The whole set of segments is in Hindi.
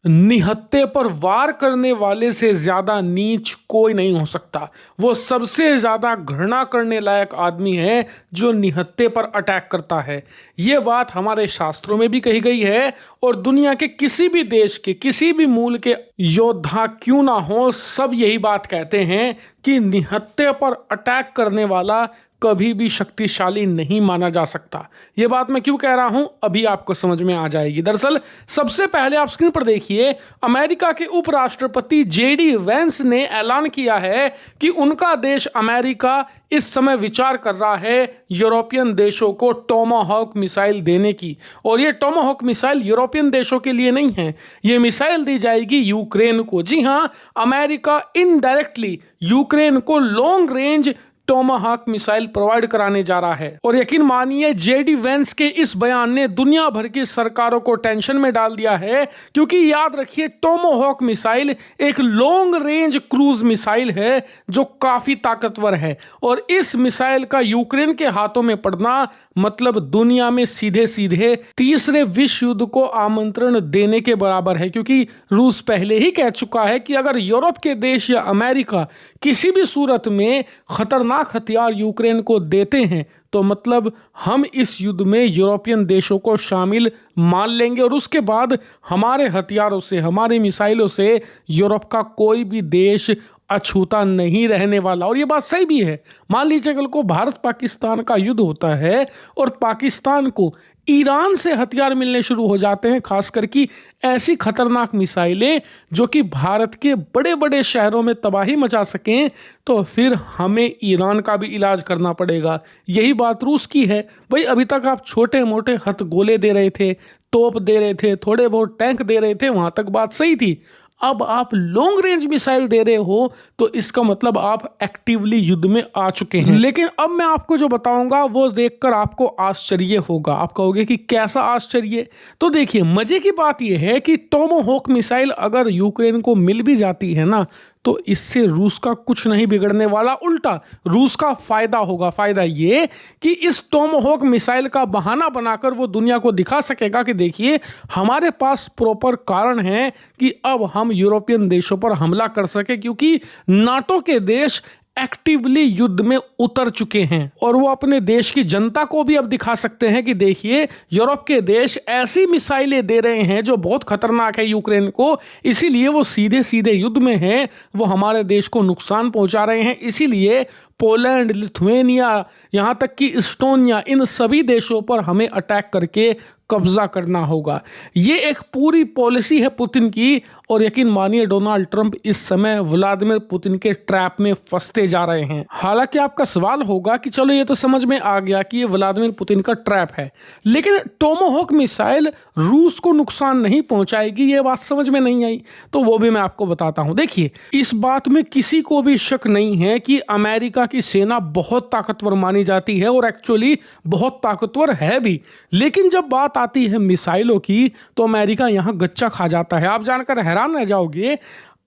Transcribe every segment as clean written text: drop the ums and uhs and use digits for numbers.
निहत्थे पर वार करने वाले से ज्यादा नीच कोई नहीं हो सकता। वो सबसे ज्यादा घृणा करने लायक आदमी है जो निहत्थे पर अटैक करता है। ये बात हमारे शास्त्रों में भी कही गई है और दुनिया के किसी भी देश के किसी भी मूल के योद्धा क्यों ना हो, सब यही बात कहते हैं कि निहत्थे पर अटैक करने वाला कभी भी शक्तिशाली नहीं माना जा सकता। यह बात मैं क्यों कह रहा हूं, अभी आपको समझ में आ जाएगी। दरअसल सबसे पहले आप स्क्रीन पर देखिए, अमेरिका के उपराष्ट्रपति जेडी वेंस ने ऐलान किया है कि उनका देश अमेरिका इस समय विचार कर रहा है यूरोपियन देशों को टोमाहॉक मिसाइल देने की। और ये टोमाहॉक मिसाइल यूरोपियन देशों के लिए नहीं है, ये मिसाइल दी जाएगी यूक्रेन को। जी हां, अमेरिका इनडायरेक्टली यूक्रेन को long range Tomahawk missile provide कराने जा रहा है। और यकीन मानिए, जेडी वेंस के इस बयान ने दुनिया भर की सरकारों को टेंशन में डाल दिया है, क्योंकि याद रखिए, टोमाहॉक मिसाइल एक लॉन्ग रेंज क्रूज मिसाइल है जो काफी ताकतवर है। और इस मिसाइल का यूक्रेन के हाथों में पड़ना मतलब दुनिया में सीधे सीधे तीसरे विश्व युद्ध को आमंत्रण देने के बराबर है, क्योंकि रूस पहले ही कह चुका है कि अगर यूरोप के देश या अमेरिका किसी भी सूरत में खतरनाक हथियार यूक्रेन को देते हैं तो मतलब हम इस युद्ध में यूरोपियन देशों को शामिल मान लेंगे और उसके बाद हमारे हथियारों से, हमारी मिसाइलों से यूरोप का कोई भी देश अछूता नहीं रहने वाला। और ये बात सही भी है। मान लीजिए कल को भारत पाकिस्तान का युद्ध होता है और पाकिस्तान को ईरान से हथियार मिलने शुरू हो जाते हैं, खासकर कि ऐसी खतरनाक मिसाइलें जो कि भारत के बड़े बड़े शहरों में तबाही मचा सकें, तो फिर हमें ईरान का भी इलाज करना पड़ेगा। यही बात रूस की है। भाई, अभी तक आप छोटे मोटे हथगोले दे रहे थे, तोप दे रहे थे, थोड़े बहुत टैंक दे रहे थे, वहां तक बात सही थी। अब आप लॉन्ग रेंज मिसाइल दे रहे हो तो इसका मतलब आप एक्टिवली युद्ध में आ चुके हैं। लेकिन अब मैं आपको जो बताऊंगा वो देखकर आपको आश्चर्य होगा। आप कहोगे कि कैसा आश्चर्य? तो देखिए, मजे की बात यह है कि टोमाहॉक मिसाइल अगर यूक्रेन को मिल भी जाती है ना, तो इससे रूस का कुछ नहीं बिगड़ने वाला, उल्टा रूस का फायदा होगा। फायदा ये कि इस टोमाहॉक मिसाइल का बहाना बनाकर वो दुनिया को दिखा सकेगा कि देखिए, हमारे पास प्रॉपर कारण है कि अब हम यूरोपियन देशों पर हमला कर सके, क्योंकि नाटो के देश एक्टिवली युद्ध में उतर चुके हैं। और वो अपने देश की जनता को भी अब दिखा सकते हैं कि देखिए, यूरोप के देश ऐसी मिसाइलें दे रहे हैं जो बहुत खतरनाक है यूक्रेन को, इसीलिए वो सीधे सीधे युद्ध में हैं, वो हमारे देश को नुकसान पहुंचा रहे हैं। इसीलिए पोलैंड, लिथुआनिया, यहाँ तक कि इस्टोनिया, इन सभी देशों पर हमें अटैक करके कब्जा करना होगा। ये एक पूरी पॉलिसी है पुतिन की। और यकीन मानिए, डोनाल्ड ट्रंप इस समय व्लादिमीर पुतिन के ट्रैप में फंसते जा रहे हैं। हालांकि आपका सवाल होगा कि चलो, ये तो समझ में आ गया कि ये व्लादिमीर पुतिन का ट्रैप है, लेकिन टोमाहॉक मिसाइल रूस को नुकसान नहीं पहुंचाएगी, ये बात समझ में नहीं आई। तो वो भी मैं आपको बताता हूं। देखिए, इस बात में किसी को भी शक नहीं है कि अमेरिका की सेना बहुत ताकतवर मानी जाती है और एक्चुअली बहुत ताकतवर है भी। लेकिन जब बात आती है मिसाइलों की, तो अमेरिका यहां गच्चा खा जाता है। आप जानकर हैरान रह जाओगे,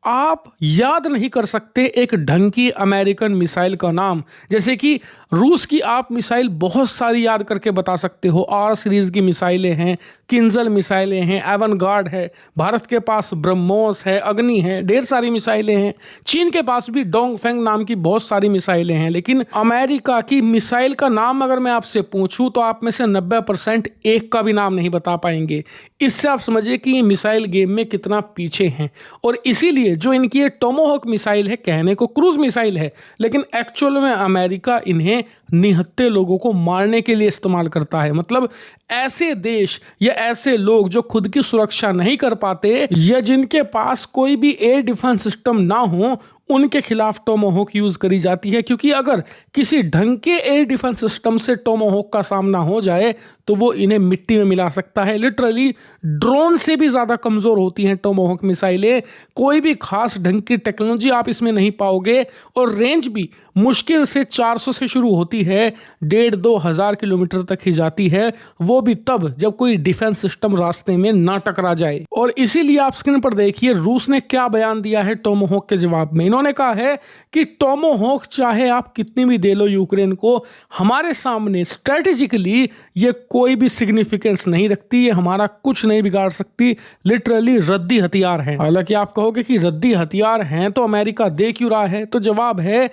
आप याद नहीं कर सकते एक ढंग की अमेरिकन मिसाइल का नाम। जैसे कि रूस की आप मिसाइल बहुत सारी याद करके बता सकते हो। आर सीरीज की मिसाइलें हैं, किंजल मिसाइलें हैं, एवनगार्ड है, भारत के पास ब्रह्मोस है, अग्नि है, ढेर सारी मिसाइलें हैं। चीन के पास भी डोंगफेंग नाम की बहुत सारी मिसाइलें हैं। लेकिन अमेरिका की मिसाइल का नाम अगर मैं आपसे पूछूं तो आप में से 90% एक का भी नाम नहीं बता पाएंगे। इससे आप समझिए कि ये मिसाइल गेम में कितना पीछे हैं। और इसीलिए जो इनकी ये टोमाहॉक मिसाइल है, कहने को क्रूज मिसाइल है, लेकिन एक्चुअल में अमेरिका इन्हें निहत्थे लोगों को मारने के लिए इस्तेमाल करता है। मतलब ऐसे देश या ऐसे लोग जो खुद की सुरक्षा नहीं कर पाते या जिनके पास कोई भी एयर डिफेंस सिस्टम ना हो, उनके खिलाफ टोमाहॉक यूज करी जाती है। क्योंकि अगर किसी ढंग के एयर डिफेंस सिस्टम से टोमाहॉक का सामना हो जाए तो वो इन्हें मिट्टी में मिला सकता है। लिटरली ड्रोन से भी ज्यादा कमजोर होती हैं टोमाहॉक मिसाइलें। कोई भी खास ढंग की टेक्नोलॉजी आप इसमें नहीं पाओगे और रेंज भी मुश्किल से 400 से शुरू होती है, 1,500-2,000 किलोमीटर तक ही जाती है। वो भी तब जब कोई डिफेंस सिस्टम रास्ते में ना टकरा जाए। और इसीलिए आप स्क्रीन पर देखिए रूस ने क्या बयान दिया है टोमाहोक के जवाब में। इन्होंने कहा है कि टोमाहोक चाहे आप कितनी भी दे लो यूक्रेन को, हमारे सामने स्ट्रेटेजिकली ये कोई भी सिग्निफिकेंस नहीं रखती, ये हमारा कुछ नहीं बिगाड़ सकती, लिटरली रद्दी हथियार हैं। हालांकि आप कहोगे कि रद्दी हथियार हैं तो अमेरिका दे क्यों रहा है, तो जवाब है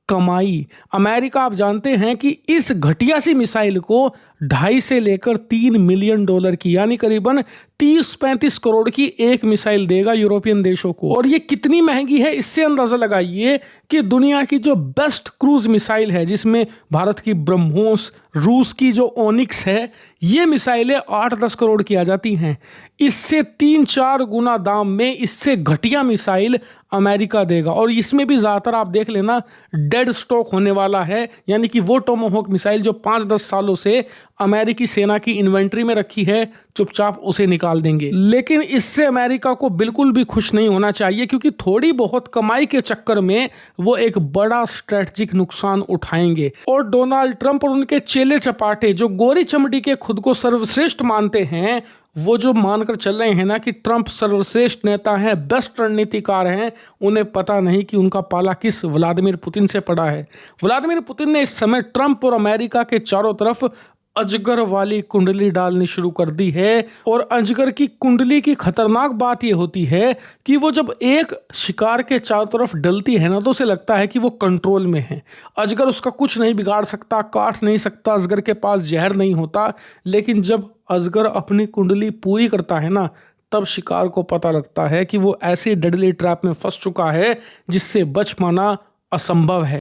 कमाई। अमेरिका आप जानते हैं कि इस घटिया सी मिसाइल को 2.5 से लेकर 3 मिलियन डॉलर की यानी करीबन 30-35 करोड़ की एक मिसाइल देगा यूरोपियन देशों को। और ये कितनी महंगी है इससे अंदाजा लगाइए कि दुनिया की जो बेस्ट क्रूज मिसाइल है, जिसमें भारत की ब्रह्मोस, रूस की जो ओनिक्स है, ये मिसाइलें 8-10 करोड़ की आ जाती हैं। इससे 3-4 गुना दाम में इससे घटिया मिसाइल अमेरिका देगा। और इसमें भी ज़्यादातर आप देख लेना डेड स्टॉक होने वाला है, यानी कि वो टोमाहोक मिसाइल जो 5-10 सालों से अमेरिकी सेना की इन्वेंट्री में रखी है, चुपचाप उसे निकाल देंगे। लेकिन इससे अमेरिका को बिल्कुल भी खुश नहीं होना चाहिए, क्योंकि थोड़ी बहुत कमाई के चक्कर में वो एक बड़ा स्ट्रेटजिक नुकसान उठाएंगे। और डोनाल्ड ट्रंप और उनके चेले चपाटे जो गोरी चमड़ी के खुद को सर्वश्रेष्ठ मानते हैं, वो जो मानकर चल रहे हैं ना कि ट्रंप सर्वश्रेष्ठ नेता हैं, बेस्ट रणनीतिकार हैं, उन्हें पता नहीं कि उनका पाला किस व्लादिमीर पुतिन से पड़ा है। व्लादिमीर पुतिन ने इस समय ट्रंप और अमेरिका के चारों तरफ अजगर वाली कुंडली डालनी शुरू कर दी है। और अजगर की कुंडली की खतरनाक बात यह होती है कि वो जब एक शिकार के चारों तरफ डलती है ना, तो उसे लगता है कि वो कंट्रोल में है। अजगर उसका कुछ नहीं बिगाड़ सकता, काट नहीं सकता, अजगर के पास जहर नहीं होता। लेकिन जब अजगर अपनी कुंडली पूरी करता है ना, तब शिकार को पता लगता है कि वो ऐसे डेडली ट्रैप में फंस चुका है जिससे बच पाना असंभव है।